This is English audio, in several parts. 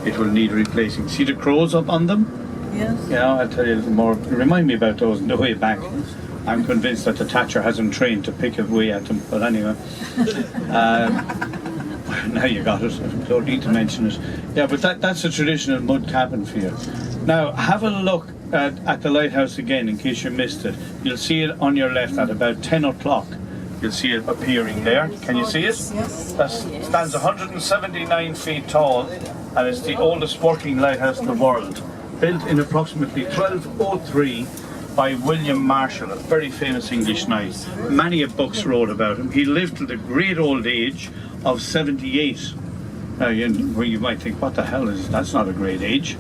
it will need replacing. See the crows up on them? Yes. Yeah, I'll tell you a little more. Remind me about those on the way back. I'm convinced that the Thatcher hasn't trained to pick away at them, but anyway. Now you got it, I don't need to mention it. Yeah, but that's a traditional mud cabin for you. Now, have a look at the lighthouse again in case you missed it. You'll see it on your left at about 10 o'clock. You'll see it appearing there. Can you see it? Yes. That stands 179 feet tall and it's the oldest working lighthouse in the world. Built in approximately 1203 by William Marshall, a very famous English knight. Many books wrote about him. He lived to the great old age of 78. Now you might think, what the hell is that's not a great age.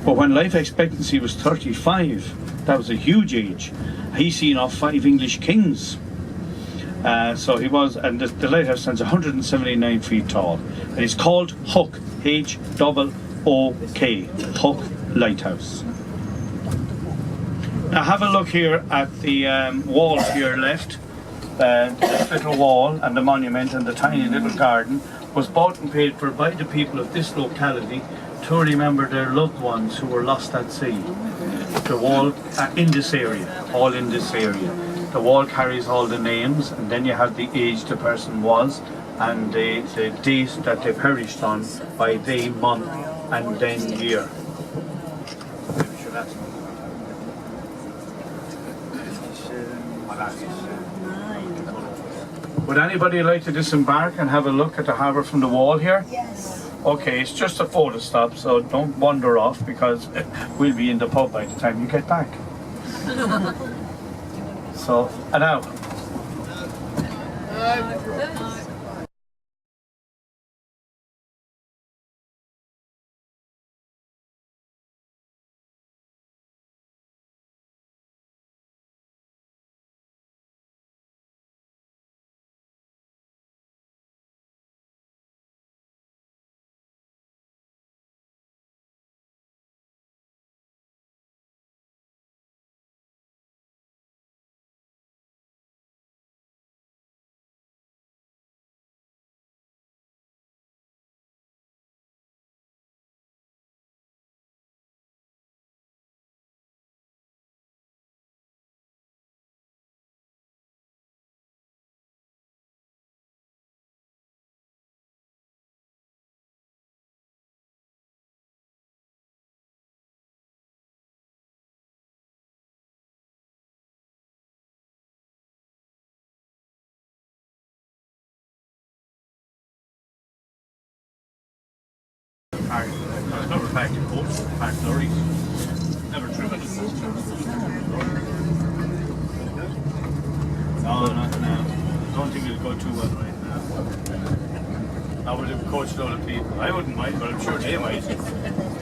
But when life expectancy was 35, that was a huge age. He's seen off 5 English kings. So he was, and the lighthouse stands 179 feet tall. And it's called Hook, H-O-O-K, Hook Lighthouse. Now have a look here at the wall to your left. This little wall and the monument and the tiny little garden was bought and paid for by the people of this locality to remember their loved ones who were lost at sea. The wall in this area, all in this area. The wall carries all the names, and then you have the age the person was and the date that they perished on by day, month and then year. Would anybody like to disembark and have a look at the harbour from the wall here? Yes. Okay, it's just a photo stop, so don't wander off because we'll be in the pub by the time you get back. So, and now. I've never packed a coach, packed lorries. Never driven a coach. No. I don't think it'll go too well right now. Not with a coach load of people. I wouldn't mind, but I'm sure they might.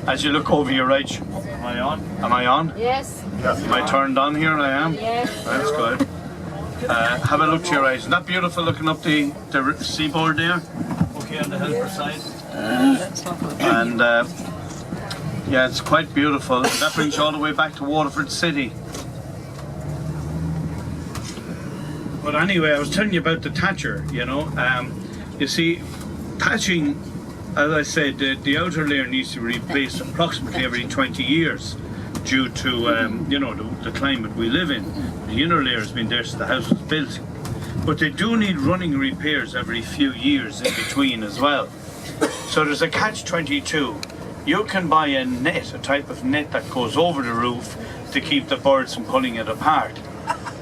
As you look over your right, am I on? Am I on? Yes. Yeah. Am I turned on here? I am? Yes. That's good. Have a look to your right. Isn't that beautiful looking up the seaboard there? Okay, on the helper side. And yeah, it's quite beautiful. That brings you all the way back to Waterford City. But anyway, I was telling you about the Thatcher, you know. You see, thatching, as I said, the outer layer needs to be replaced approximately every 20 years due to, you know, the climate we live in. The inner layer has been there since the house was built. But they do need running repairs every few years in between as well. So there's a catch-22. You can buy a net, a type of net that goes over the roof to keep the birds from pulling it apart.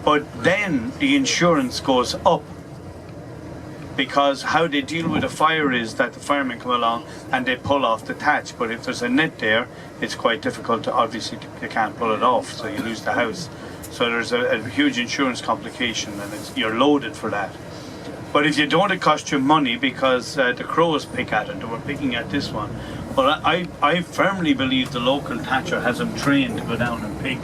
But then the insurance goes up because how they deal with a fire is that the firemen come along and they pull off the thatch. But if there's a net there, it's quite difficult to, obviously, you can't pull it off, so you lose the house. So there's a huge insurance complication and you're loaded for that. But if you don't, it costs you money because the crows pick at it. They were picking at this one. But I firmly believe the local thatcher has them trained to go down and pick.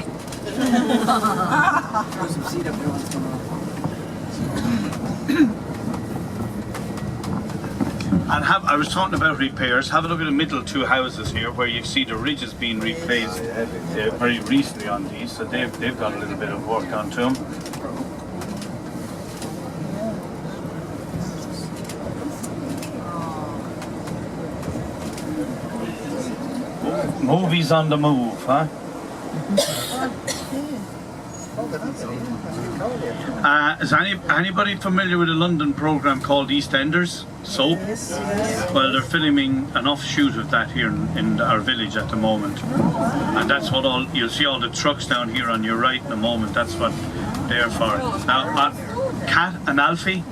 And I was talking about repairs. Have a look at the middle two houses here where you see the ridges being replaced very recently on these. So they've got a little bit of work done to them. Movies on the move, huh? Is anybody familiar with a London programme called EastEnders? Soap? Yes. Well, they're filming an offshoot of that here in our village at the moment. And that's what you'll see all the trucks down here on your right in a moment. That's what they're for. Now, Kat and Alfie,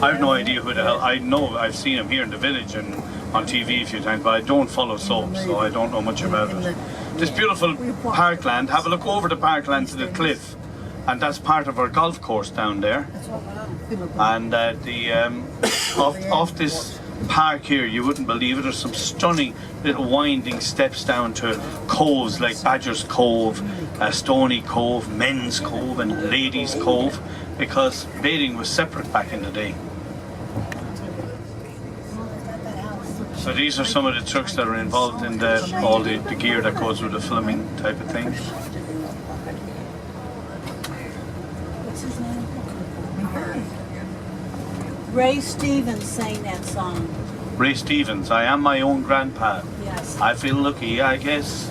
I have no idea who the hell. I know I've seen them here in the village and on TV a few times, but I don't follow soap, so I don't know much about it. This beautiful parkland, have a look over the parkland to the cliff, and that's part of our golf course down there. And off this park here, you wouldn't believe it, there's some stunning little winding steps down to coves like Badger's Cove, Stony Cove, Men's Cove and Ladies Cove, because bathing was separate back in the day. So these are some of the trucks that are involved in all the gear that goes with the filming type of thing. What's his name? Ray Stevens sang that song. Ray Stevens, I am my own grandpa. Yes. I feel lucky, I guess.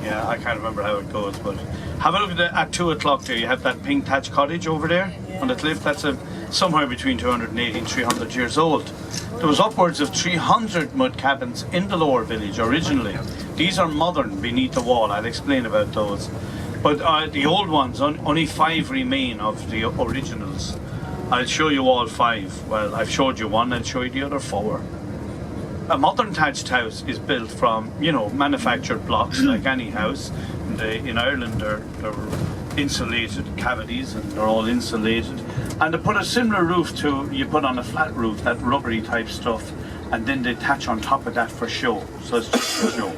Yeah, I can't remember how it goes, but have a look at 2 o'clock there. You have that pink thatched cottage over there on the cliff. That's somewhere between 280 and 300 years old. There was upwards of 300 mud cabins in the lower village originally. These are modern beneath the wall. I'll explain about those. But the old ones, only 5 remain of the originals. I'll show you all 5. Well, I've showed you one, I'll show you the other 4. A modern thatched house is built from, manufactured blocks like any house. In Ireland, they're insulated cavities and they're all insulated. And they put a similar roof to you put on a flat roof, that rubbery type stuff, and then they thatch on top of that for show. So it's just for show.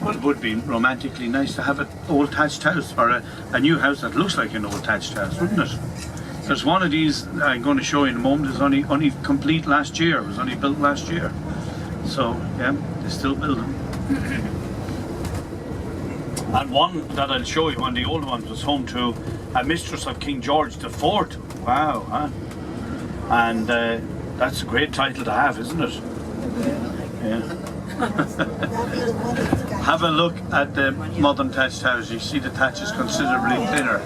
Well, it would be romantically nice to have an old thatched house, or a new house that looks like an old thatched house, wouldn't it? There's one of these I'm going to show you in a moment. It's only complete last year. It was only built last year. So yeah, they're still building. And one that I'll show you, one of the old ones, was home to a mistress of King George IV. Wow, huh? And that's a great title to have, isn't it? Yeah. Have a look at the modern thatched house. You see the thatch is considerably thinner.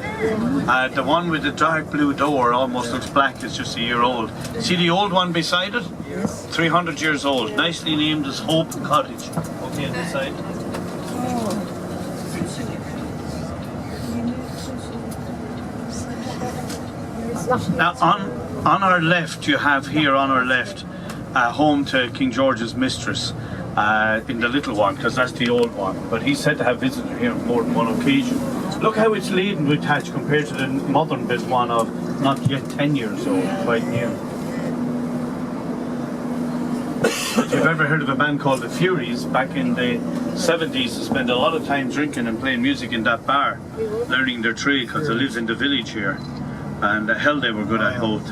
The one with the dark blue door almost looks black. It's just a year old. See the old one beside it? Yes. 300 years old. Nicely named as Hope Cottage. Okay, on this side. Now on our left, you have here on our left home to King George's mistress in the little one, because that's the old one, but he's said to have visited here on more than one occasion. Look how it's laden with thatch compared to the modern bit one of not yet 10 years old, quite new. If you've ever heard of a band called the Furies, back in the 70s, they spent a lot of time drinking and playing music in that bar, learning their trade, because they lived in the village here. And hell, they were good at both.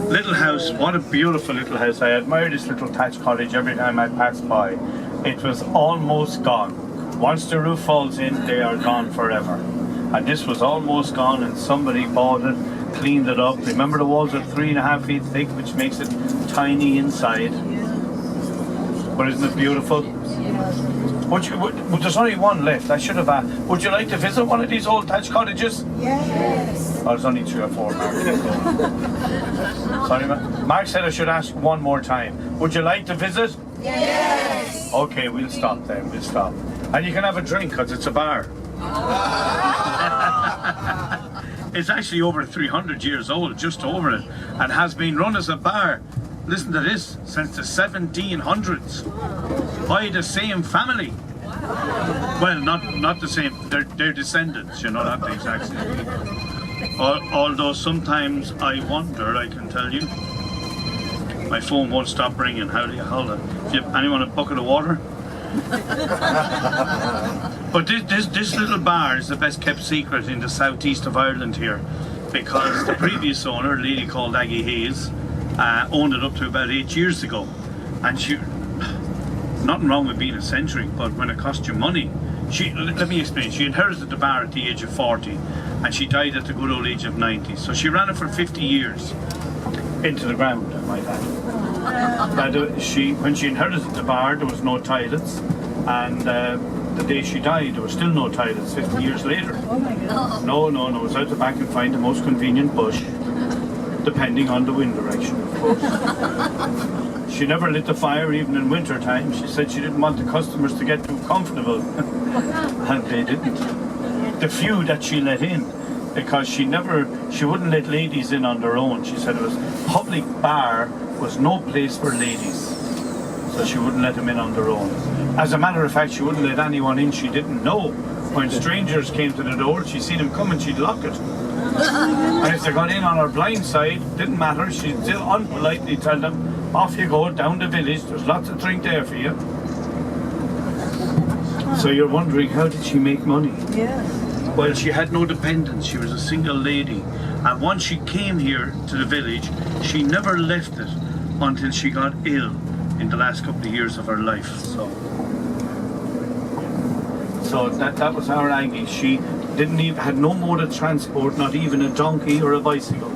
Little house, what a beautiful little house. I admire this little thatched cottage every time I pass by. It was almost gone. Once the roof falls in, they are gone forever. And this was almost gone, and somebody bought it, cleaned it up. Remember, the walls are 3.5 feet thick, which makes it tiny inside. But isn't it beautiful? There's only one left. I should have asked. Would you like to visit one of these old thatched cottages? Yes. Oh, there's only 3 or 4, Mark. Sorry, Mark said I should ask one more time. Would you like to visit? Yes. Okay, we'll stop then. We'll stop. And you can have a drink, because it's a bar. It's actually over 300 years old, just over it, and has been run as a bar. Listen to this, since the 1700s, by the same family. Well, not the same, they're descendants, not the exact same. Although sometimes I wonder, I can tell you. My phone won't stop ringing. How do you hold it? Do you have anyone a bucket of water? But this little bar is the best kept secret in the southeast of Ireland here, because the previous owner, a lady called Aggie Hayes, owned it up to about 8 years ago, and she, nothing wrong with being eccentric, but when it cost you money, let me explain, she inherited the bar at the age of 40 and she died at the good old age of 90, so she ran it for 50 years. into the ground, I might add. When she inherited the bar, there was no toilets, and the day she died, there was still no toilets 50 years later. Oh my goodness. No, it was out the back and find the most convenient bush, depending on the wind direction, of course. She never lit the fire even in winter time. She said she didn't want the customers to get too comfortable, and they didn't. The few that she let in, because she wouldn't let ladies in on their own. She said it was public bar was no place for ladies, so she wouldn't let them in on their own. As a matter of fact, she wouldn't let anyone in she didn't know. When strangers came to the door, she'd seen them coming, she'd lock it. And if they got in on her blind side, didn't matter, she'd still unpolitely tell them, off you go, down the village, there's lots of drink there for you. So you're wondering, how did she make money? Yes. Well, she had no dependents, she was a single lady. And once she came here to the village, she never left it until she got ill in the last couple of years of her life. So that was our Aggie. She had no mode of transport, not even a donkey or a bicycle.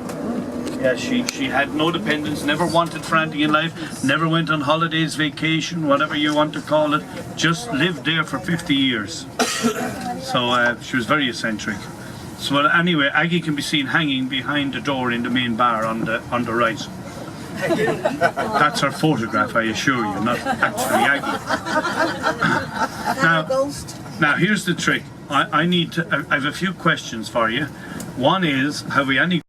Yeah, she had no dependents, never wanted for anything in life, never went on holidays, vacation, whatever you want to call it, just lived there for 50 years. So she was very eccentric. So anyway, Aggie can be seen hanging behind the door in the main bar on the right. That's her photograph, I assure you, not actually Aggie. Now here's the trick. I have a few questions for you. One is, have we any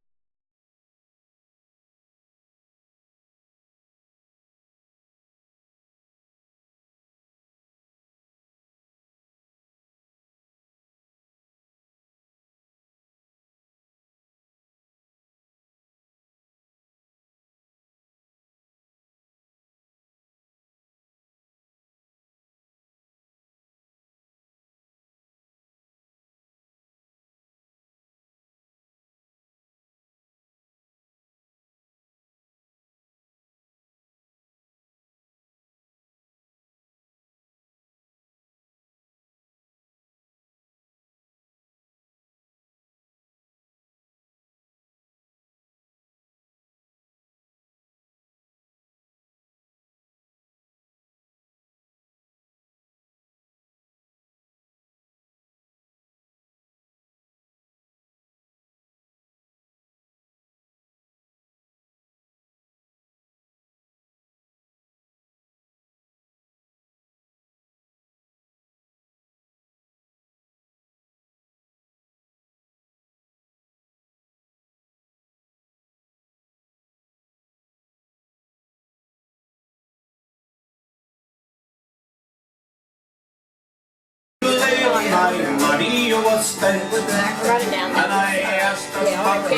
my money was spent, and I asked her for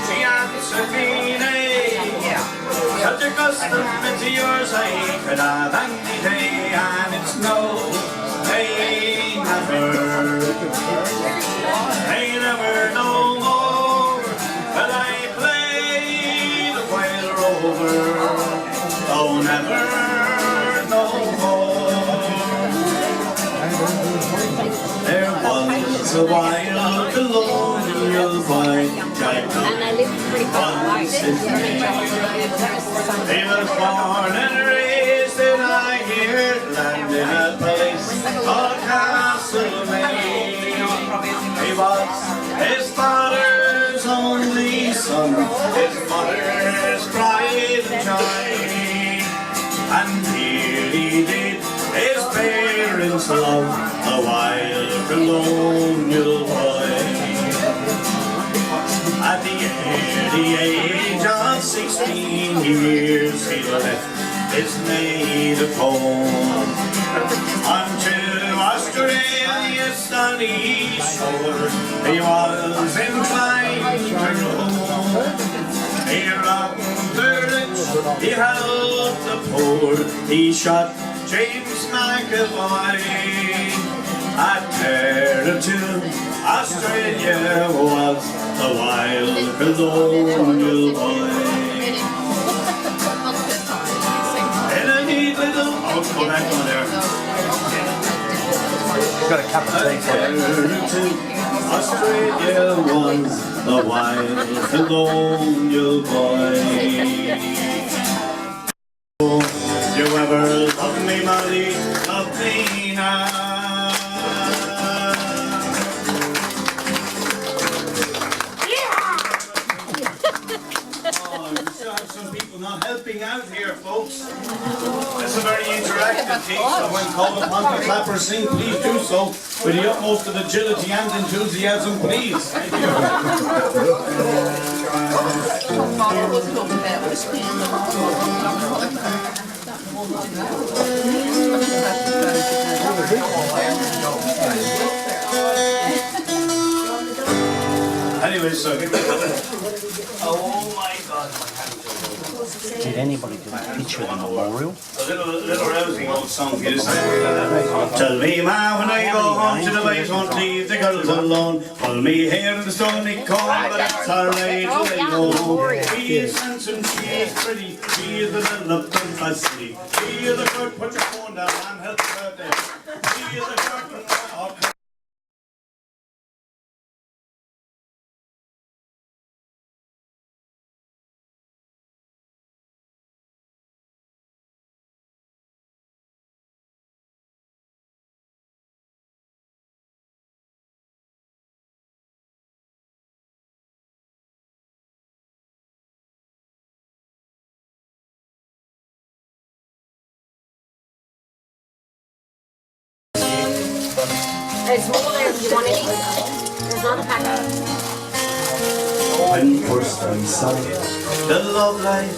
she answered me nay. Such a custom as yours I could have any day, and it's no, they never no more. But I played a while rover, oh never no more. There was a wild colonial boy, and I lived pretty far away. he was born and raised in Ireland in a place called Castlemaine. He was his father's only son, his mother's pride and joy, and here he did his parents love, a wild colonial boy. At the age of 16 years he left his native home unto Australia's sunny shore he was inclined to roam. He robbed the rich, he helped the poor, he shot James McAvoy. At Terratune, Australia was a wild colonial boy. In a neat little, oh, go back on there. Got a cup of tea for you. Australia was a wild colonial boy. You ever love me, Molly? Love me now. Some people not helping out here, folks. It's a very interactive piece, so when called upon to clap or sing, please do so with the utmost of agility and enthusiasm, please. Thank you. Anyway, so oh my God. Did anybody do a picture of the memorial? A little rousing old song for you to sing. Tell me, ma, when I go home to the ways, won't leave the girls alone. Pull me hair in the stony cold, but it's alright, they know. She is handsome, she is pretty, she is the little facility. She is a good, put your phone down and help her out there. She is a good, There's more there if you want any. There's not a packet. when first I saw the love light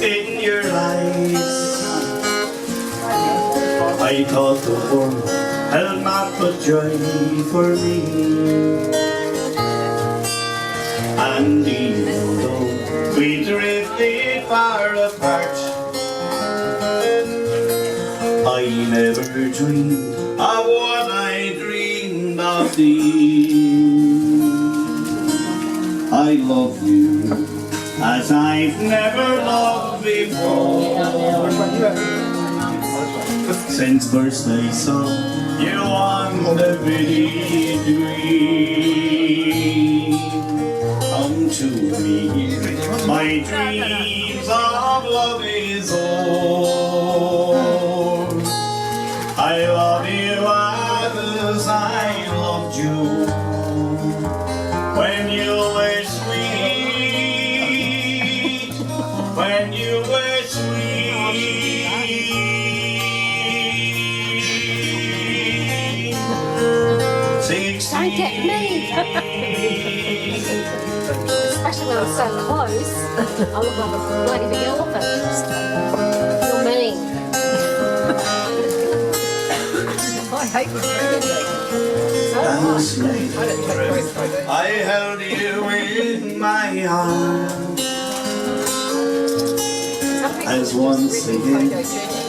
in your eyes, I thought the world held naught but joy for me. And even though we drifted far apart, I never dreamed of what I dreamed of thee. I love you as I've never loved before. Since first I saw you on the vivid dream, come to me, my dreams of love is o'er. I love you as I loved you when you were sweet, when you were sweet. 16. Don't get me. Especially when I'm so close. I look like a bloody big elephant. You're mean. I hate Last night I held you in my arms, as once again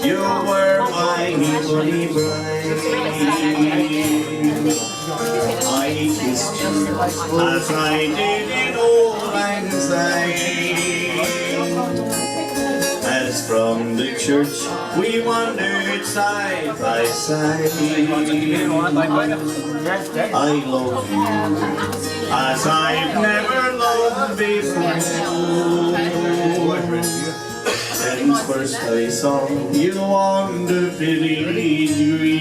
you were my only bride. I kissed you as I did in old lang syne, as from the church we wandered side by side. I love you as I've never loved before. Since first I saw you on the vivid dream.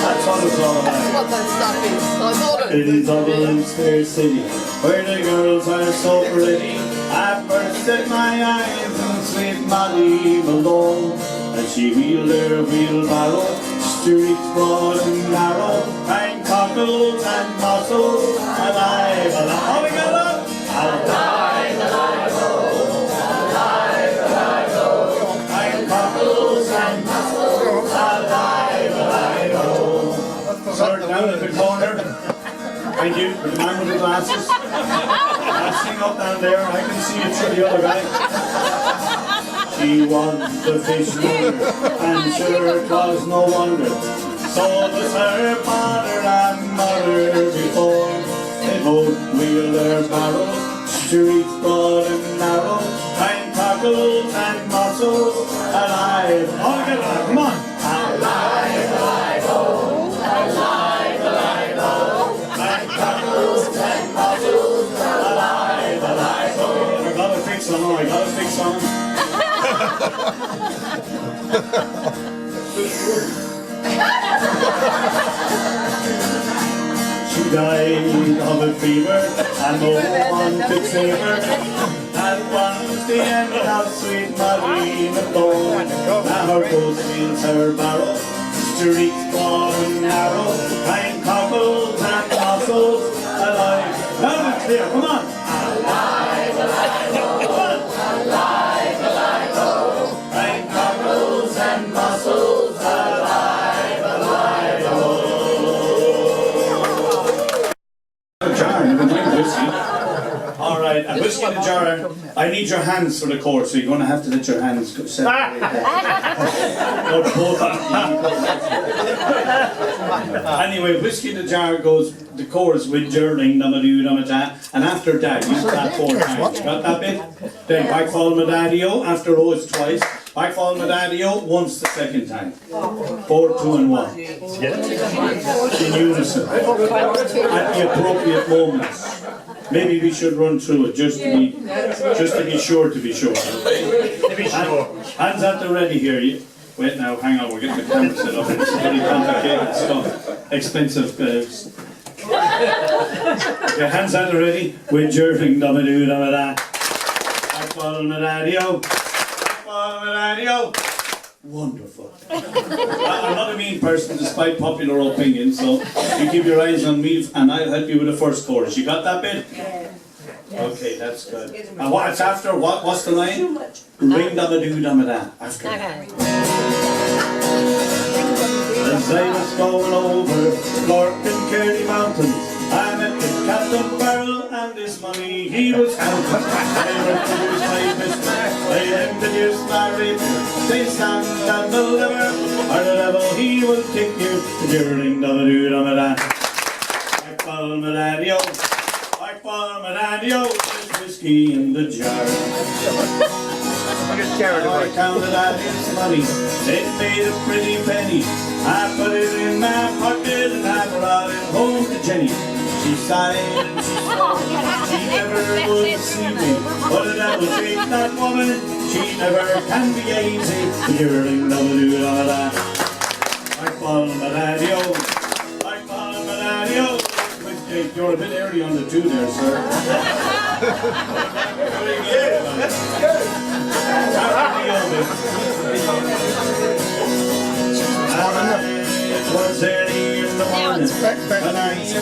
That's what it's all about. What that stuff is. I bought it. In Dublin's fair city, where the girls are so pretty, I first set my eyes on sweet Molly below, and she wheeled her wheelbarrow, streets broad and narrow, and cockles and mussels, alive, alive. Oh, we got up! Alive, alive, oh, alive, alive, oh, and cockles and mussels, alive, alive, oh. Sort down at the corner. Thank you, for the man with the glasses. Passing up down there, I can see it through the other guy. She was the fishmonger, and sure it was no wonder. So was her father and mother before they both streets broad and narrow, kind cockles and mussels, alive. All together, come on. Alive, alive, oh. Alive, alive, oh. Kind cockles and mussels, alive, alive, oh. I got a fix on, I got a fix on. She died of a fever, and no one could save her. And once the end of sweet Marina Bone, now her ghost fills her barrow. Streets broad and narrow, kind cockles and mussels, alive. Loud and clear, come on. Alive, alive, oh. Come on. Alive, alive, oh. Kind cockles and mussels, alive, alive, oh. Jar, you can drink whiskey. All right, a whiskey in a jar. I need your hands for the chorus, so you're going to have to let your hands go separate. Or both of you. Anyway, whiskey in the jar goes the chorus with Jerling, Namadoo, Namada, and after that, you clap 4 times. Got that bit? Then back fall my daddy-o, after O is twice. Back fall my daddy-o, once the second time. 4, 2, and 1. In unison. At the appropriate moments. Maybe we should run through it just to be sure to be sure. Hands at the ready here. Wait now, hang on, we're getting the camera set up. It's very complicated stuff. Expensive. Yeah, hands at the ready. With Jerling, Damadoo, Damada. Back fall my daddy-o. Back fall my daddy-o. Wonderful. I'm not a mean person despite popular opinion, so you keep your eyes on me and I'll help you with the first chorus. You got that bit? Yeah. Okay, that's good. And what's after? What's the line? Ring damadoo damada. After. As I was going over Cork and Kerry mountains, I met with Captain Farrell and his money he was counting. They introduced my business, they introduced my rapier. They stand and deliver, or the level he will take you. During damadoo damada. Back fall my daddy-o, back fall my daddy-o. There's whiskey in the jar. I counted out his money, it made a pretty penny. I put it in my pocket and I brought it home to Jenny. She sighed and she swore she never would see me. But the devil take that woman, she never can be easy. During damadoo-da-da. I fall my daddy-o, I fall my daddy-o. You're a bit early on the 2 there, sir. It was early in the morning when I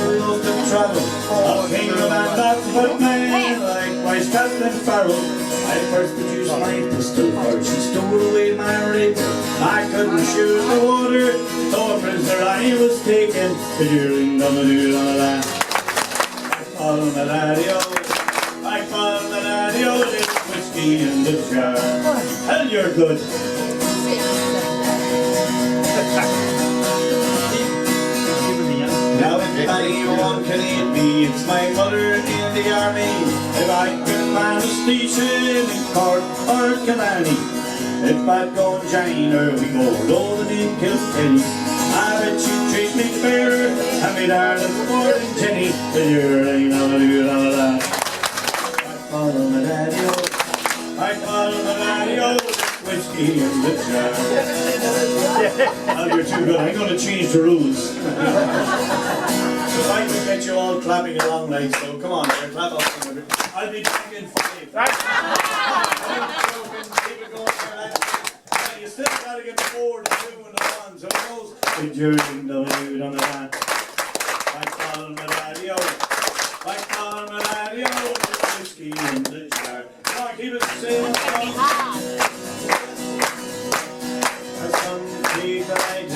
rose to travel. Up came a man that but man, likewise Captain Farrell. I first produced my pistol, for she stole away my rapier. I couldn't shoot the water, so a prisoner I was taken. During damadoo-da-da. I fall my daddy-o, I fall my daddy-o. There's whiskey in the jar. Hell, you're good. Now if anyone can eat me, it's my mother in the army. If I can find a station in Cork or Killarney, if I'd go and join her, we go rolling in Kilkenny. I bet she'd treat me fair, and me darling more than Jenny. But you're ain't all you know that. I follow my daddy-o, I follow my daddy-o. Whiskey in the jar. Oh, you're too good. I'm going to change the rules. So if I can get you all clapping along, like so, come on, there, clap up. I'll be back in 5. Keep it going there, lads. You still got to get the 4, the 2, and the 1. So it goes. Big Jerling, damadoo, on the man. I call my daddy-o. I call my daddy-o. Whiskey in the jar. Come on, keep it same. Some take the light,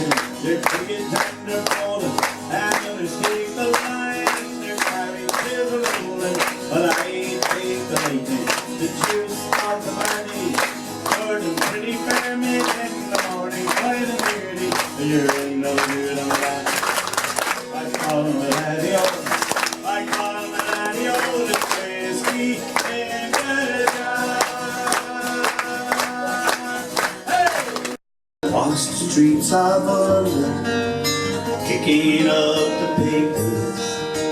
they're big and they're falling, and others take the line, they're carrying silver rolling. But I take the light, the juice of the Blarney, short and pretty fair men in the morning, quiet and dirty. You're in no good on that. I call my daddy-o, I call my daddy-o. There's whiskey of London, kicking up the papers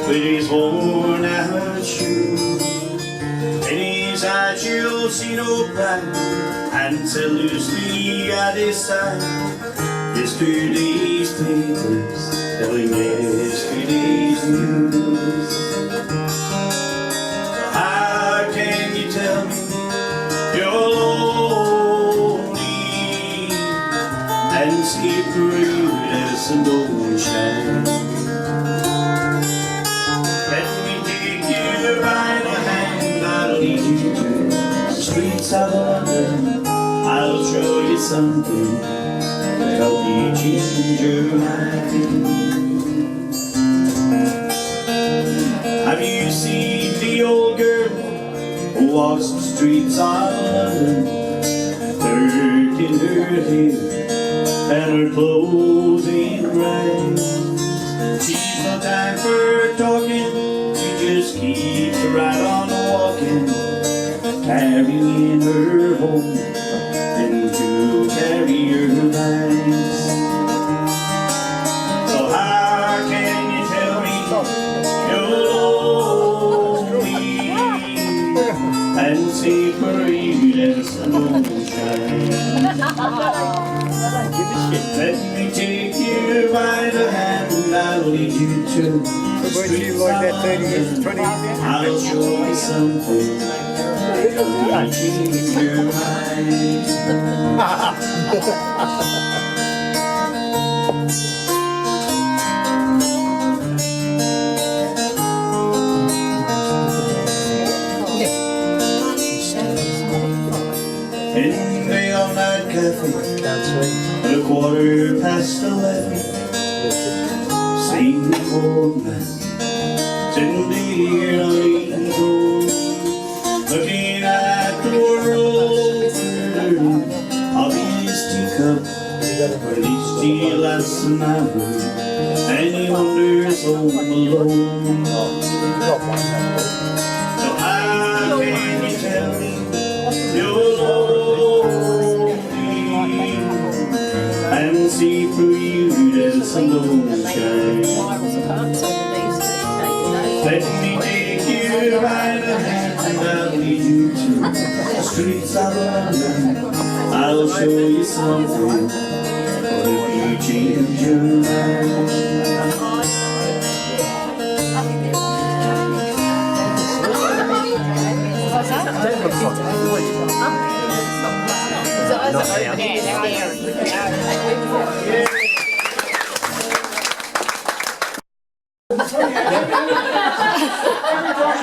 with his worn out shoes. And he's had you'll see no pride, and so loosely at his side. Yesterday's papers telling yesterday's news. How can you tell me you're lonely and sleep rootless and don't shine? Let me take you by the hand, I'll lead you to the streets of London. I'll show you something to help you change your mind. Have you seen the old girl who walks the streets of London, dirty her hair and her clothes ain't right? She's no time for talking, she just keeps right on walking, carrying her home into carrier bags. So how can you tell me you're lonely and say Paris and don't shine? Let me take you by the hand, I'll lead you to the streets of London. I'll show you something that'll change your mind. In the all-night cafe, at 11:15, sing the old man, sitting there on his own, looking at the world of his teacup, where each tea lasts an hour, and he wanders home alone. So how can you tell me you're lonely and see through you there's some moonshine? Let me take you by the hand and I'll lead you to the streets of London. I'll show you something for if you change your mind.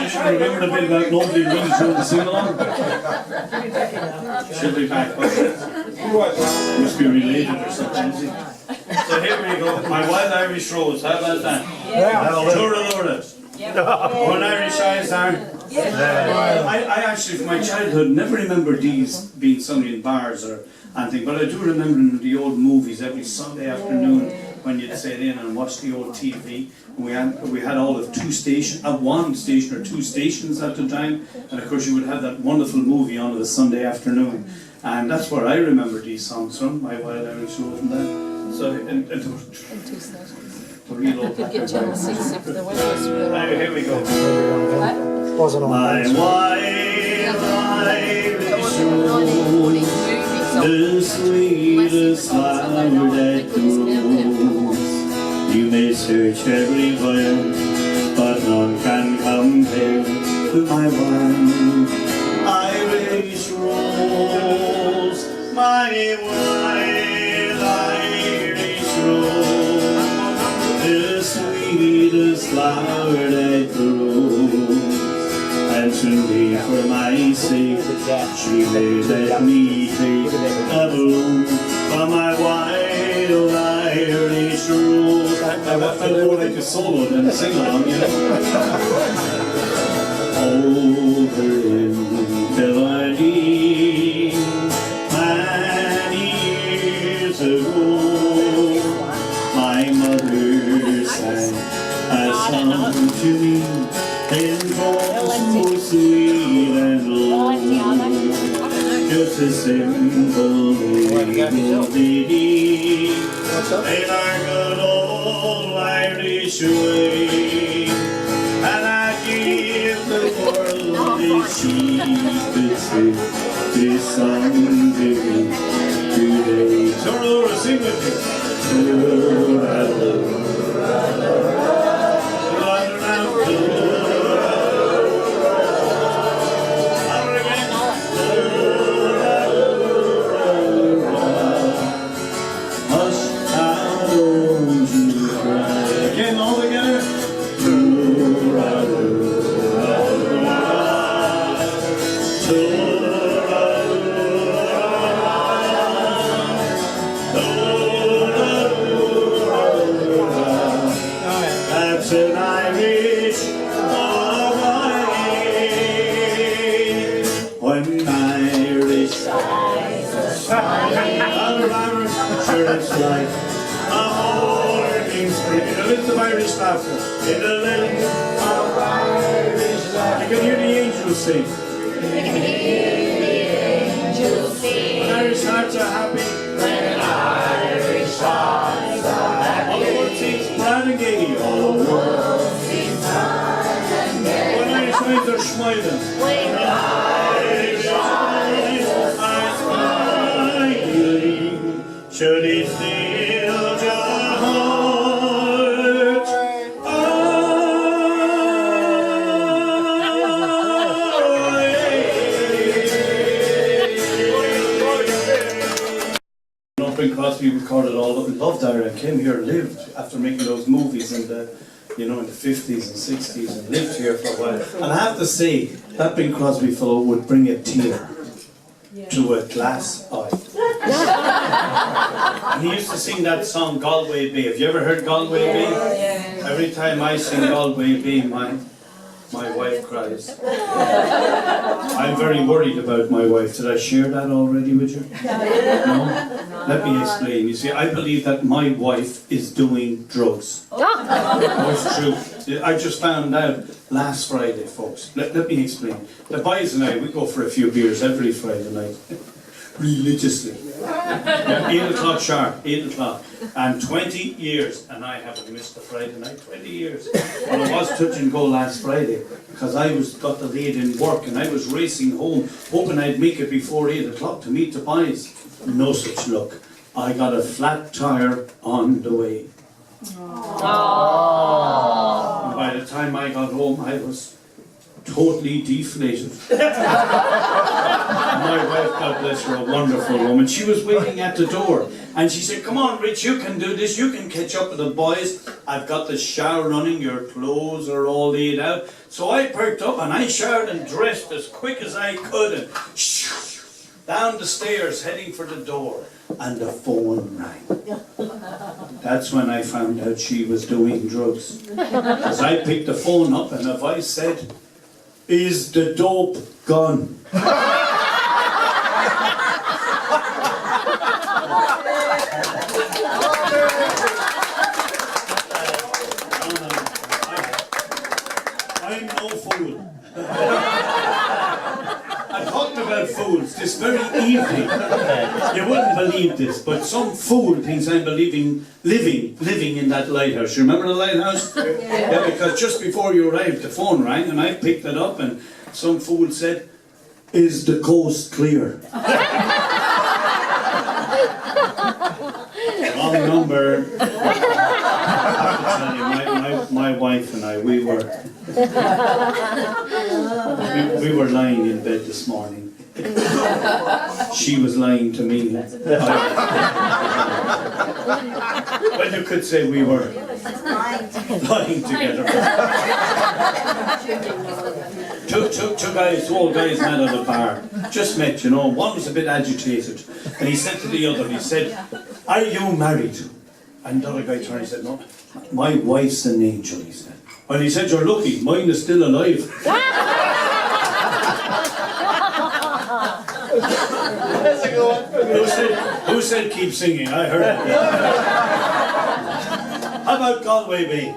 You should remember a bit about nobody really trying to sing along. She'll be back. Must be related or something. So here we go. My Wild Irish Rose. How about that? Tura Lura. Or an Irish Eyes are. I actually, from my childhood, never remember these being sung in bars or anything, but I do remember in the old movies every Sunday afternoon when you'd sit in and watch the old TV. We had all of one station or two stations at the time, and of course you would have that wonderful movie on the Sunday afternoon, and that's where I remember these songs from, My Wild Irish Rose and that. So, the real old Could get jealousy if there was here we go. Wasn't on My that. wild Irish rose, the sweetest flower that grows. You may search everywhere, but none can compare to my wild Irish rose. My wild Irish rose, the sweetest flower that grows. And someday for my sake, she may let me take a bloom from my wild Irish rose. I felt more like a solo than a sing along, you know. Over in Blarney, many years ago, my mother sang a song to me in voice so sweet and low, just a simple melody. lady in our good old Irish way. And I give the world if she could sing this song today. So Laura, sing with me. Again, all together. That's an Irish away. When Irish eyes are smiling, sure it's like a morning spring. In a little of Irish laughter, in a little of Irish laughter. You can hear the angels sing. When Irish hearts are happy, when Irish hearts are happy, all the world seems bright and gay. All the world seems bright and gay. When Irish eyes are smiling, when Irish eyes are smiling, should it fill your heart? Bing Crosby recorded all of it, loved Ireland, came here, lived after making those movies in the, in the 50s and 60s, and lived here for a while. And I have to say, that Bing Crosby fellow would bring a tear to a glass eye. And he used to sing that song Galway Bay. Have you ever heard Galway Bay? Every time I sing Galway Bay, my wife cries. I'm very worried about my wife. Did I share that already with you? No? Let me explain. You see, I believe that my wife is doing drugs. Oh, it's true. I just found out last Friday, folks. Let me explain. The boys and I, we go for a few beers every Friday night. Religiously. 8 o'clock sharp, 8 o'clock. And 20 years, and I haven't missed a Friday night, 20 years. Well, I was touch and go last Friday, because I got delayed in work, and I was racing home, hoping I'd make it before 8 o'clock to meet the boys. No such luck. I got a flat tire on the way. And by the time I got home, I was totally deflated. My wife, God bless her, a wonderful woman, she was waiting at the door, and she said, "Come on, Rich, you can do this, you can catch up with the boys. I've got the shower running, your clothes are all laid out." So I perked up and I showered and dressed as quick as I could, and down the stairs heading for the door, and the phone rang. That's when I found out she was doing drugs. Because I picked the phone up and a voice said, "Is the dope gone?" I'm no fool. I talked about fools this very evening. You wouldn't believe this, but some fool thinks I'm living in that lighthouse. You remember the lighthouse? Yeah, because just before you arrived, the phone rang and I picked it up and some fool said, "Is the coast clear?" Wrong number. I have to tell you, my wife and I, we were lying in bed this morning. She was lying to me. Well, you could say we were lying together. Two old guys met at a bar. Just met, you know. One was a bit agitated. And he said to the other, he said, "Are you married?" And the other guy turned and said, "No, my wife's an angel," he said. Well, he said, "You're lucky, mine is still alive." Who said keep singing? I heard it. How about Galway Bay?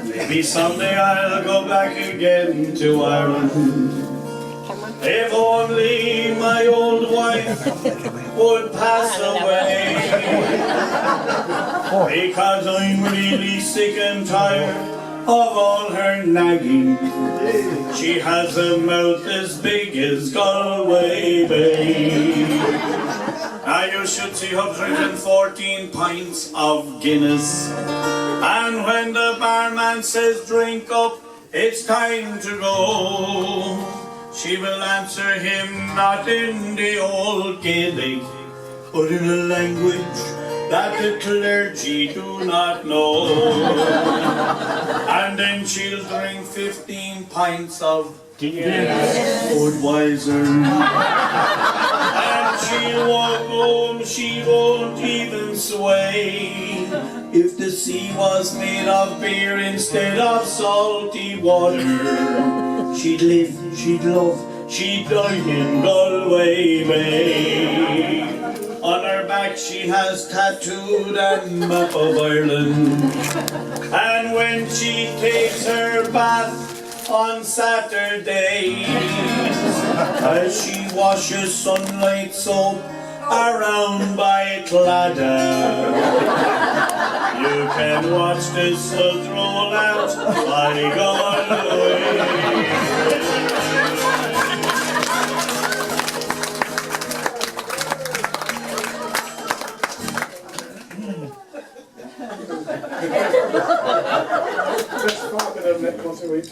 Maybe someday I'll go back again to Ireland. If only my old wife would pass away, because I'm really sick and tired of all her nagging. She has a mouth as big as Galway Bay. Now you should see her drinking 14 pints of Guinness, and when the barman says drink up, it's time to go, she will answer him not in the old Gaelic, but in a language that the clergy do not know. And then she'll drink 15 pints of Budweiser. And she'll walk home, she won't even sway. If the sea was made of beer instead of salty water, she'd live, she'd love, she'd die in Galway Bay. On her back she has tattooed a map of Ireland, and when she takes her bath on Saturdays, as she washes sunlight soap around by Claddagh, you can watch the suds roll out by Galway.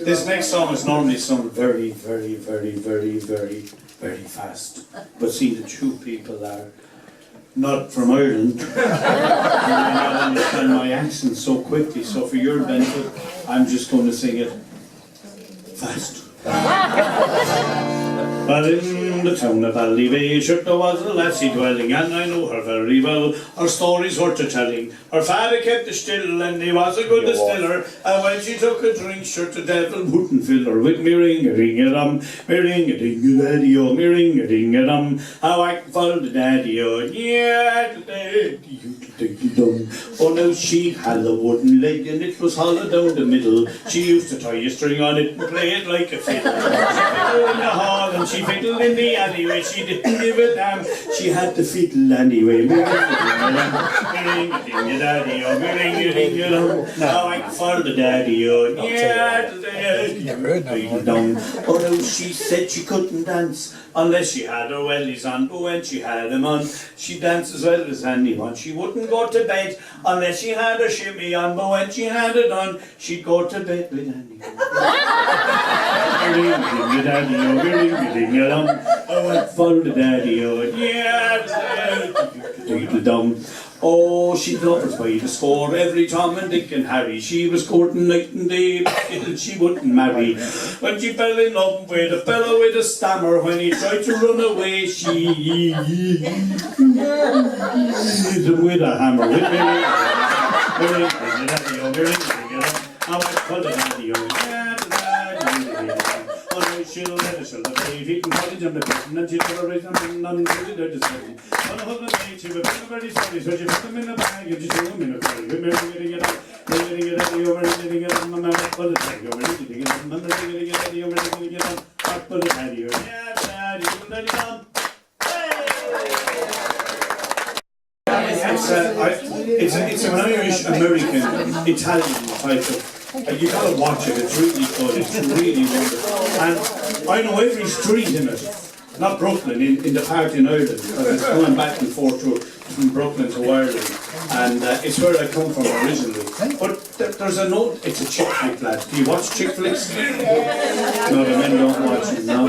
This next song is normally sung very, very, very, very, very, very fast. But see, the two people are not from Ireland. They may not understand my accent so quickly, so for your benefit, I'm just going to sing it fast. But in the town of Ballybay, there was a lassie dwelling, and I know her very well. Her stories were to telling. Her father kept her still, and he was a good distiller. And when she took a drink, sure the devil wouldn't fill her with me ring-a-ding-a-dum, me ring-a-ding-a-daddy-o, me ring-a-ding-a-dum. How I can follow the daddy-o, yeah, the daddy-o-dum. Oh, now she had a wooden leg, and it was hollow down the middle. She used to tie a string on it and play it like a fiddle. She fiddled in the hall, and she fiddled in the alleyway. She didn't give a damn. She had to fiddle anyway. Me ring-a-ding-a-daddy-o, me ring-a-ding-a-dum. How I can follow the daddy-o, yeah, the daddy-o-dum. Oh, no, she said she couldn't dance unless she had her wellies on, but when she had them on, she danced as well as anyone. She wouldn't go to bed unless she had her shimmy on, but when she had it on, she'd go to bed with anyone. Ring-a-ding-a-daddy-o, ring-a-ding-a-dum. Oh, I follow the daddy-o, yeah, the dum. Oh, she'd love us by the score, every Tom and Dick and Harry. She was courting night and day, but she wouldn't marry. When she fell in love with a fellow with a stammer, when he tried to run away, she hit him with a hammer. With me, I went for the daddy-o. She'll let us on the baby, eating cottage on the bed, and she'll never raise them in none to the dirty study. On a husband made, she was very sorry, so she put them in a bag and she threw them in a bag. We're getting it up, we're getting it up, over getting it up, my man, for the tag, over getting it up, my man, getting it up, over getting it up, up for the daddy, yeah, daddy, daddy, up. It's an Irish, American, Italian type of. You gotta watch it, it's really good, it's really wonderful. And I know every street in it, not Brooklyn, in the part in Ireland, because it's going back and forth from Brooklyn to Ireland, and it's where I come from originally. But there's a note, it's a chick flick, lad. Do you watch chick flicks? No, the men don't watch it, no.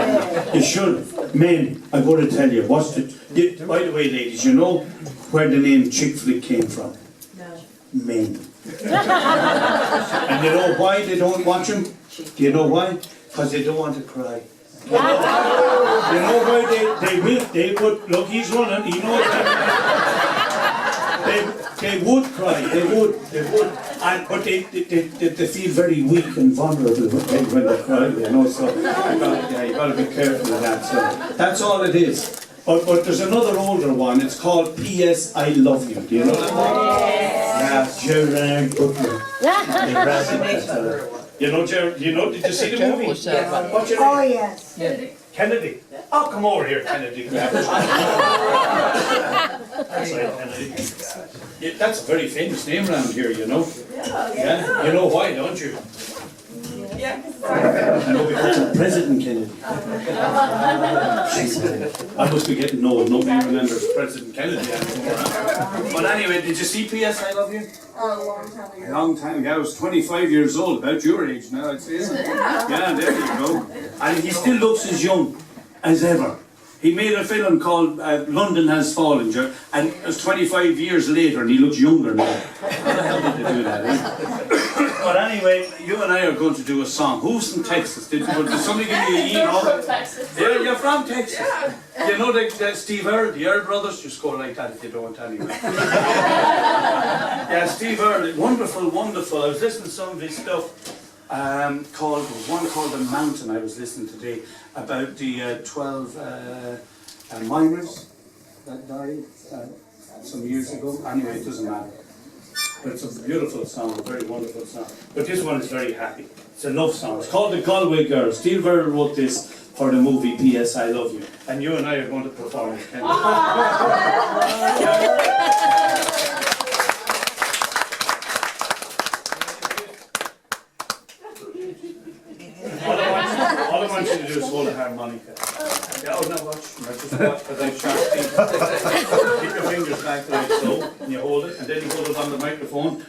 You should. Men, I'm going to tell you, by the way, ladies, you know where the name chick flick came from? No. Men. And you know why they don't watch them? Do you know why? Because they don't want to cry. You know why they would, look, he's running, he knows that. They would cry, they would, but they feel very weak and vulnerable when they cry, you know, so you gotta be careful of that, so that's all it is. But there's another older one, it's called P.S. I Love You, do you know that one? Yeah, Gerard Butler. You know, Gerard, did you see the movie? Oh, yes. Kennedy. Oh, come over here, Kennedy. That's right, Kennedy. Yeah, that's a very famous name around here, you know. Yeah. You know why, don't you? Yeah. I know because of President Kennedy. I must be getting old. Nobody remembers President Kennedy anymore. Huh? But anyway, did you see P.S. I Love You? A long time ago. A long time ago. I was 25 years old, about your age now, I'd say. Yeah, there you go. And he still looks as young as ever. He made a film called London Has Fallen, and it was 25 years later and he looks younger now. How the hell did they do that, eh? But anyway, you and I are going to do a song. Who's from Texas? Did somebody give me an email? From Texas. Yeah, you're from Texas. Yeah. You know that Steve Earle, the Earle brothers, just go like that if you don't anyway. Yeah, Steve Earle, wonderful, wonderful. I was listening to some of his stuff called The Mountain I was listening today about the 12 miners that died some years ago. Anyway, it doesn't matter. But it's a beautiful song, a very wonderful song. But this one is very happy. It's a love song. It's called The Galway Girl. Steve Earle wrote this for the movie P.S. I Love You. And you and I are going to perform it. All I want you to do is hold a harmonica. Yeah, oh no, watch. Just watch because I sharp teeth. Keep your fingers back like so, and you hold it, and then you hold it on the microphone.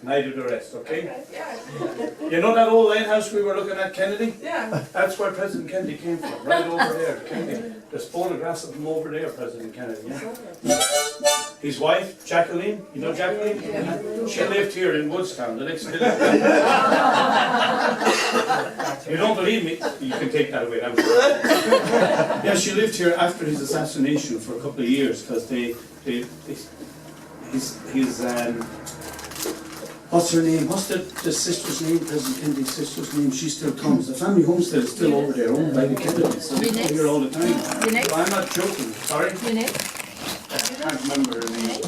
And I do the rest, okay? Yeah. You know that old lighthouse we were looking at, Kennedy? Yeah. That's where President Kennedy came from, right over there, Kennedy. There's photographs of him over there, President Kennedy, yeah? His wife, Jacqueline, you know Jacqueline? Yeah. She lived here in Woodstown, the next village. You don't believe me? You can take that away. Yeah, she lived here after his assassination for a couple of years because what's her name? What's the sister's name? President Kennedy's sister's name? She still comes. The family homestead is still over there, owned by the Kennedys. So they come here all the time. So I'm not joking. Sorry? I can't remember her name.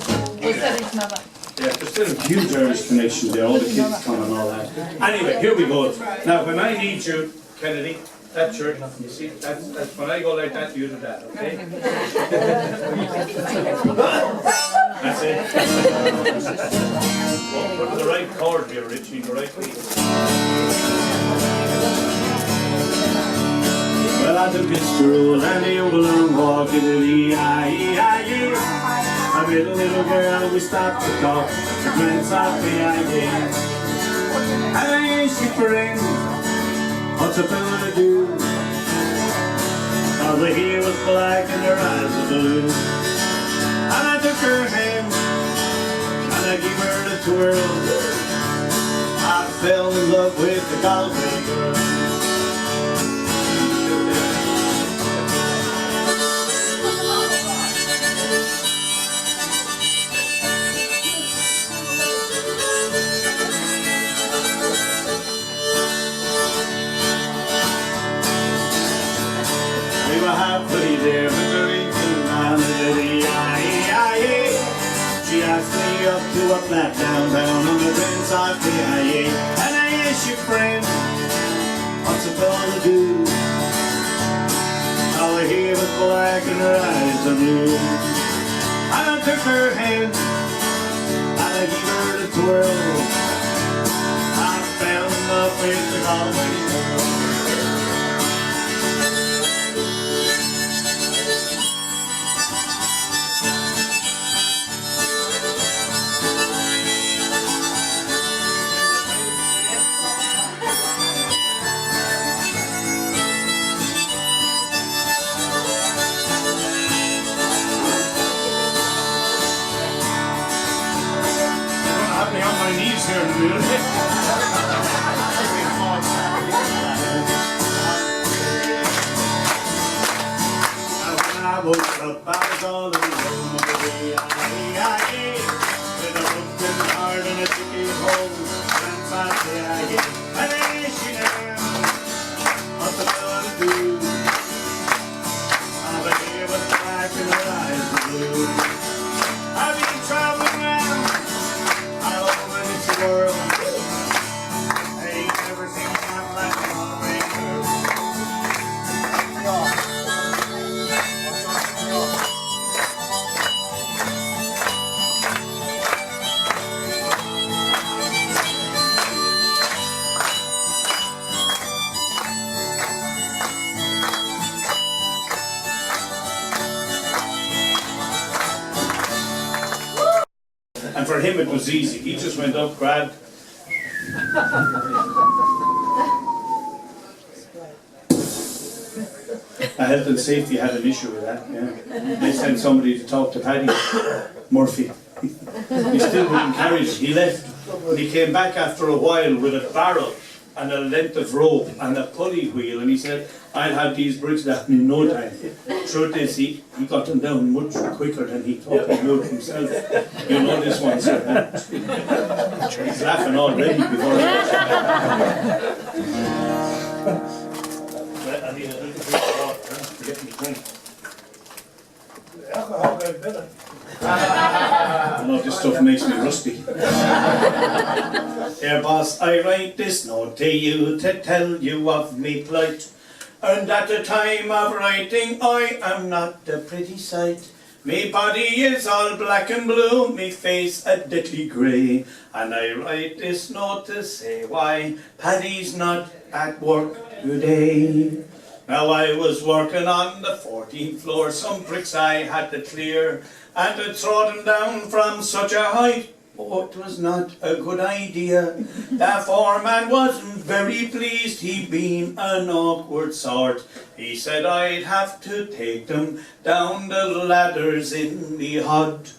Yeah, there's still a huge Irish connection there. All the kids come and all that. Anyway, here we go. Now, when I need you, Kennedy, that's your, you see, that's when I go like that, you do that, okay? That's it. Put the right chord here, Richie, the right key. Well, I took a stroll and a long walk in the E-I-E-I-E. I met a little girl, we stopped to talk. The friends of the idea. Hey, she friend, what's a fella to do? All the hair was black and her eyes were blue. And I took her hand and I gave her a twirl. I fell in love with the Galway girl. We were halfway there, but there ain't no man in the E-I-E-I-E. She asked me up to a flat downtown on the Prince of the I-E. And I asked you, friend, what's a fella to do? All her hair was black and her eyes are blue. And I took her hand and I gave her the twirl. I fell in love with the Galway girl. Me on my knees here in a minute. When I woke up, I was all alone over the E-I-E-I-E. With a broken heart and a ticket home, and I say I get. And then she knew what the fella to do. All the hair was black and her eyes were blue. I've been traveling around all over this world. I ain't never seen one like Galway girl. him it was easy. He just went up, grabbed. Health and safety had an issue with that, yeah. They sent somebody to talk to Paddy Murphy. He still wouldn't carry it. He left. And he came back after a while with a barrel and a length of rope and a pulley wheel, and he said, I'll have these bricks down in no time. Truth is, he got them down much quicker than he thought he would himself. You know this one, sir. He's laughing already before he I need a little bit of water to get me drink. Alcohol got better. I know this stuff makes me rusty. Dear boss, I write this note to you to tell you of me plight. And at the time of writing, I am not a pretty sight. Me body is all black and blue, me face a deadly grey. And I write this note to say why Paddy's not at work today. Now I was working on the 14th floor, some bricks I had to clear, and to throw them down from such a height, oh, it was not a good idea. The foreman wasn't very pleased, he been an awkward sort. He said I'd have to take them down the ladders in the hod.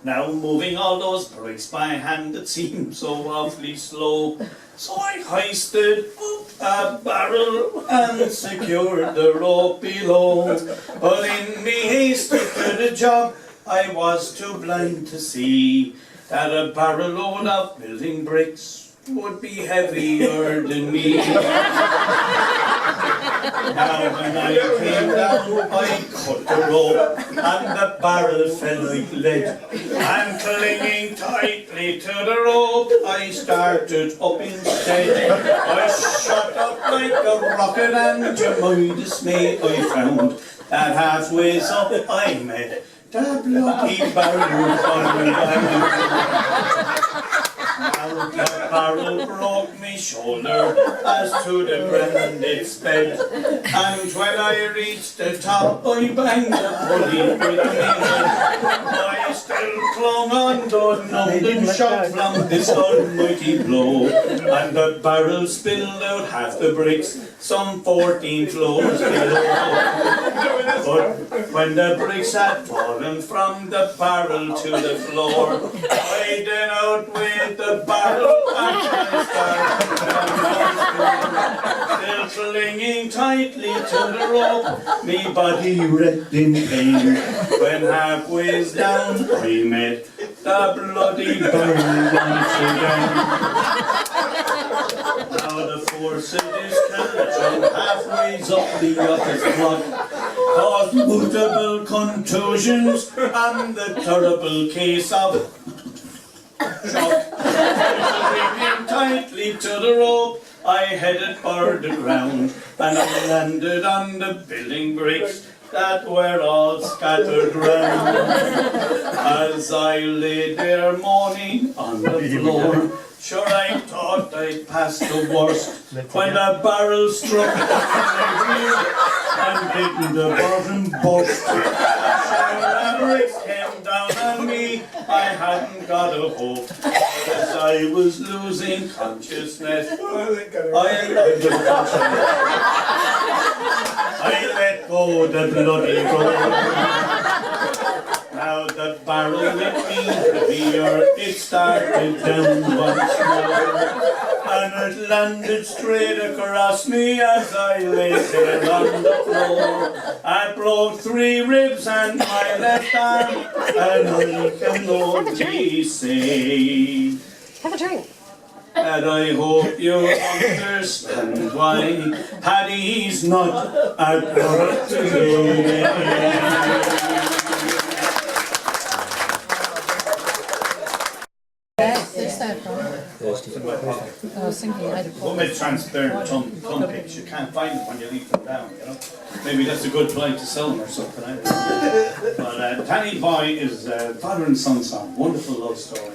Now moving all those bricks by hand, it seemed so awfully slow. So I hoisted up a barrel and secured the rope below. But in me haste to do the job, I was too blind to see that a barrel load of building bricks would be heavier than me. Now when I came down, I cut the rope and the barrel fell like lead. And clinging tightly to the rope, I started up instead. I shot up like a rocket, and to my dismay I found that halfway up I met the bloody barrel on my Now the barrel broke me shoulder as to the ground it sped. And when I reached the top, I banged the pulley with me head. I still clung on, though numbed and shocked from this almighty blow. And the barrel spilled out half the bricks, some 14 floors below. But when the bricks had fallen from the barrel to the floor, I then out with the barrel and I started still clinging tightly to the rope, me body wrecked in pain. When halfway down I met the bloody barrel once again. Now the force of this collision halfway up the opposite block caused multiple contusions and the terrible case of shock. Clinging tightly to the rope, I headed for the ground and I landed on the building bricks that were all scattered round. As I lay there moaning on the floor, sure I thought I'd passed the worst when the barrel struck the rear and didn't the bottom burst. Sure the bricks came down on me, I hadn't got a hope. As I was losing consciousness, I let go the bloody rope. Now the barrel with me heavier, it started down once more, and it landed straight across me as I lay there on the floor. I broke 3 ribs and my left arm, and I can only say Have a drink. that I hope you understand why Paddy's not at work today. I was thinking I'd have What made transparent tongue picks? You can't find them when you leave them down, you know? Maybe that's a good place to sell them or something. I don't know. But Danny Boy is father and son song. Wonderful love story.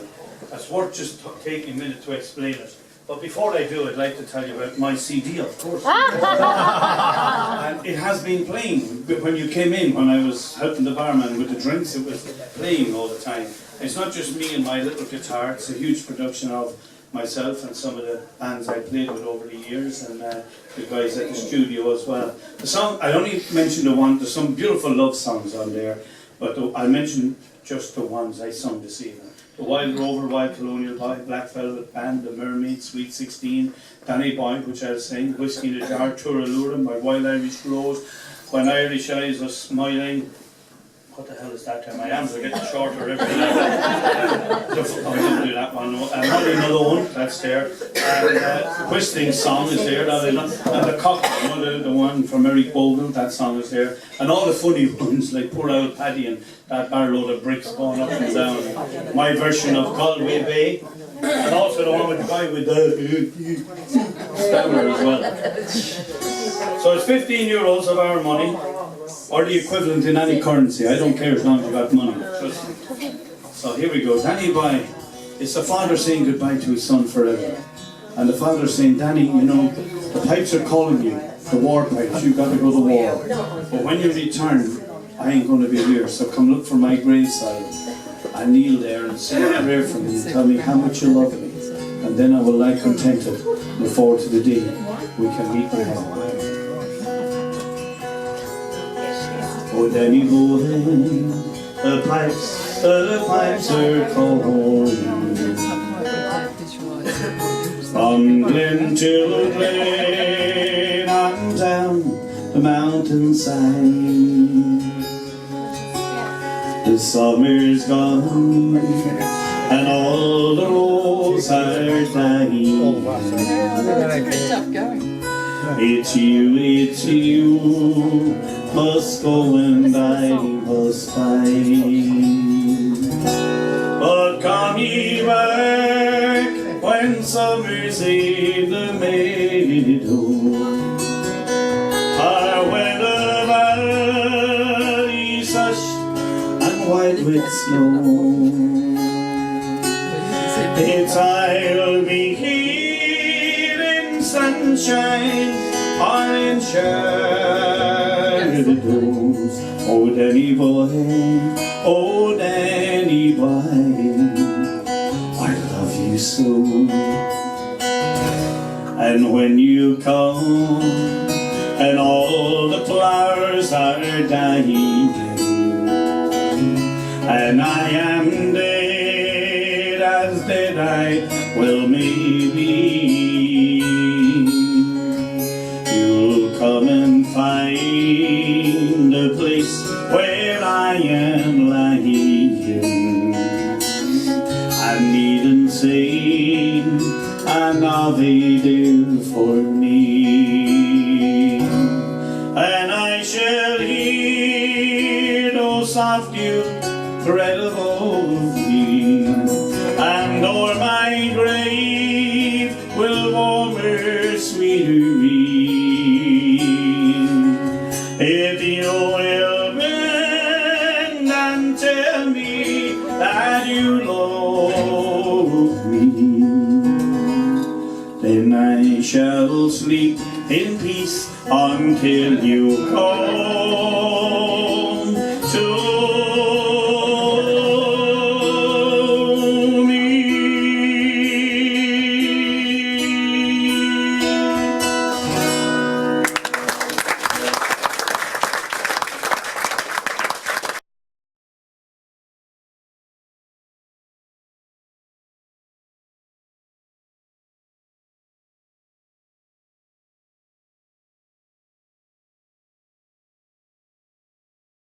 It's worth just taking a minute to explain it. But before I do, I'd like to tell you about my CD, of course. And it has been playing. But when you came in, when I was helping the barman with the drinks, it was playing all the time. It's not just me and my little guitar, it's a huge production of myself and some of the bands I played with over the years, and the guys at the studio as well. The song, I only mentioned the one, there's some beautiful love songs on there, but I mentioned just the ones I sung this evening. The Wild Rover, Wild Colonial Boy, Black Velvet Band, The Mermaid, Sweet 16, Danny Boy, which I'll sing, Whiskey in a Jar, Turalura, My Wild Irish Rose, When Irish Eyes Are Smiling. What the hell is that time? My arms are getting shorter every day. I didn't do that one. Another one, that's there. And the Whistling song is there. And the Cock, the one from Eric Bogle, that song is there. And all the funny ones, like Poor Old Paddy and that barrel of bricks going up and down. My version of Galway Bay. And also the one with the guy with the stammer as well. So it's €15 of our money. Or the equivalent in any currency. I don't care as long as you got money. Trust me. So here we go. Danny Boy. It's the father saying goodbye to his son forever. And the father saying, Danny, you know, the pipes are calling you. The war pipes. You've got to go to war. But when you return, I ain't going to be here. So come look for my graveside. I kneel there and say a prayer for me and tell me how much you love me. And then I will lie contented. Look forward to the day we can meet in heaven. Oh, Danny boy, the pipes are calling. From glen to glen and down the mountainside. The summer's gone and all the roads are dying. It's you, must go and I must find. But come ye back when summer's in the meadow, or when the valley's hushed and white with snow. It's I'll be here in sunshine or in shadows. Oh, Danny boy, oh, Danny boy, I love you so. And when you come and all the flowers are dying and I am dead as dead I will maybe, you'll come and find a place where I am lying. I needn't say an Ave do for me, and I shall hear no soft dew tread above me, and o'er my grave will warmer, sweeter ring. If you will bend and tell me that you love me, then I shall sleep in peace until you call.